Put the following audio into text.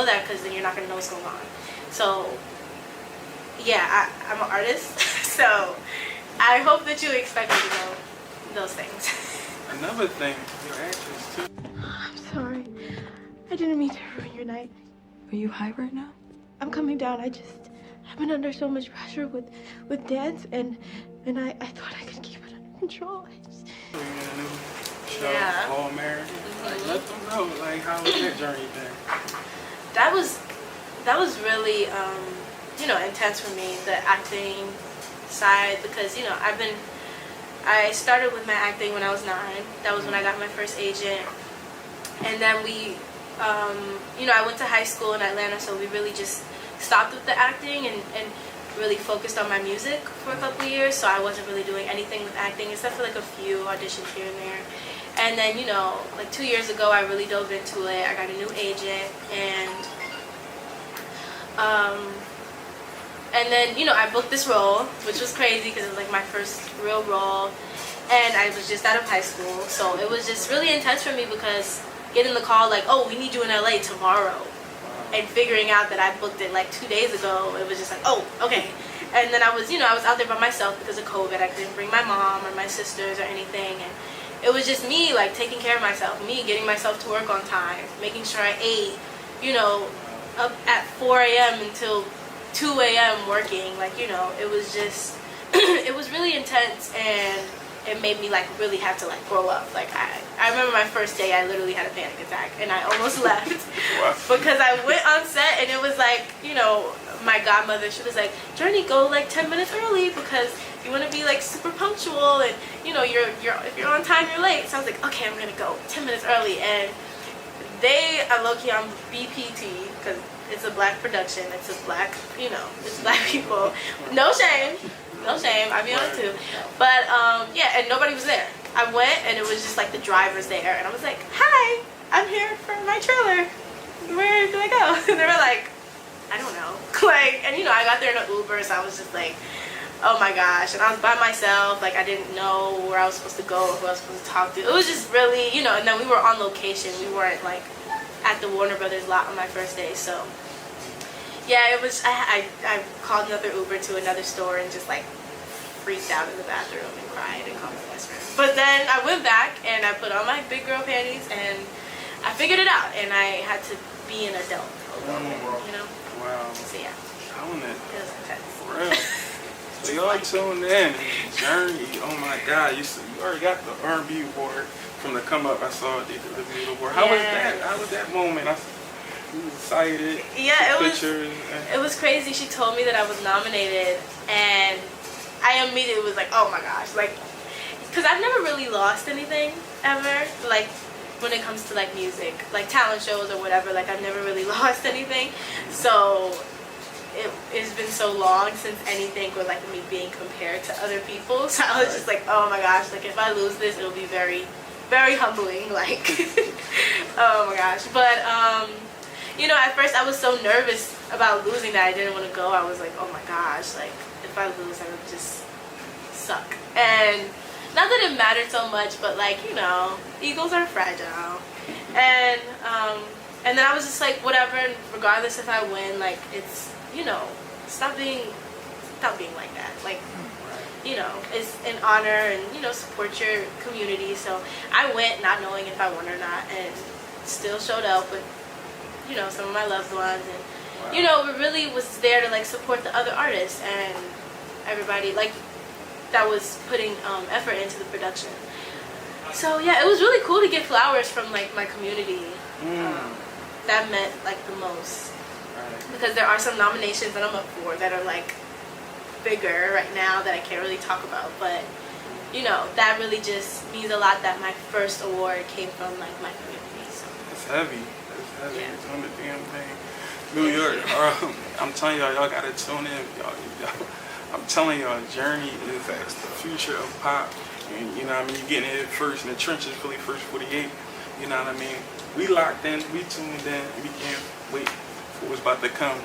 know that because then you're not going to know what's going on. So yeah, I'm an artist. So I hope that you expect me to know those things. Another thing, you're actress too. I'm sorry. I didn't mean to ruin your night. Are you high right now? I'm coming down. I've been under so much pressure with dance, and I thought I could keep it under control. We're in a new show, Yeah. All American. Like, let them know, like, how was that journey been? That was really you know, intense for me, the acting side, because you know I started with my acting when I was 9. That was when I got my first agent, and then we you know, I went to high school in Atlanta, so we really just stopped with the acting and really focused on my music for a couple years. So I wasn't really doing anything with acting except for like a few auditions here and there. And then, you know, like 2 years ago, I really dove into it. I got a new agent, and then, you know, I booked this role, which was crazy because it was like my first real role, and I was just out of high school. So it was just really intense for me because getting the call like, oh, we need you in LA tomorrow, and figuring out that I booked it like 2 days ago, it was just like, oh, okay. And then I was, you know, I was out there by myself because of COVID. I couldn't bring my mom or my sisters or anything, and it was just me, like, taking care of myself, me getting myself to work on time, making sure I ate, you know, up at 4 a.m. until 2 a.m. working. Like, you know, it was just, it was really intense, and it made me, like, really have to, like, grow up. Like, I remember my first day, I literally had a panic attack, and I almost left because I went on set, and it was like, you know, my godmother, she was like, Journey, go, like, 10 minutes early because you want to be, like, super punctual, and, you know, if you're on time, you're late. So I was like, okay, I'm going to go 10 minutes early, and they are low-key on BPT because it's a black production, it's a black, you know, it's black people. No shame. No shame, I be on it too. But yeah, and nobody was there. I went and it was just like the drivers there, and I was like, hi, I'm here for my trailer. Where do I go? And they were like, I don't know. Like, and you know, I got there in an Uber, so I was just like, oh my gosh. And I was by myself, like I didn't know where I was supposed to go or who I was supposed to talk to. It was just really, you know, and then we were on location. We weren't like at the Warner Brothers lot on my first day, so yeah, it was, I called another Uber to another store and just like freaked out in the bathroom and cried and called my best friend. But then I went back and I put on my big girl panties and I figured it out, and I had to be an adult a little bit, you know? Wow. So yeah. Showing it. It was intense. For real. So y'all tuned in. Journey, oh my God. You already got the R&B award from the Come Up. I saw it, the Beauty Award. How was that? How was that moment? You was excited. Yeah, Pictures. It was crazy. She told me that I was nominated, and I immediately was like, oh my gosh, like, because I've never really lost anything ever, like when it comes to like music, like talent shows or whatever. Like, I've never really lost anything. So it's been so long since anything with like me being compared to other people. So I was just like, oh my gosh, like if I lose this, it'll be very, very humbling. Like, oh my gosh. But you know, at first I was so nervous about losing that I didn't want to go. I was like, oh my gosh, like if I lose, I would just suck. And not that it mattered so much, but like, you know, egos are fragile. And then I was just like, whatever, regardless if I win, like, it's, you know, stop being like that. Like, you know, it's an honor, and, you know, support your community. So I went not knowing if I won or not, and still showed up with, you know, some of my loved ones, and, you know, it really was there to like support the other artists and everybody like that was putting effort into the production. So yeah, it was really cool to get flowers from like my community. That meant like the most, because there are some nominations that I'm up for that are like bigger right now that I can't really talk about, but you know, that really just means a lot that my first award came from like my community. So it's heavy. It's heavy. Yeah. It's on the damn thing. New York, I'm telling y'all gotta tune in. Y'all, I'm telling y'all, Journey is the future of pop. And you know what I mean? You're getting it first in the trenches, Philly First 48. You know what I mean? We locked in, we tuned in, and we can't wait for what's about to come.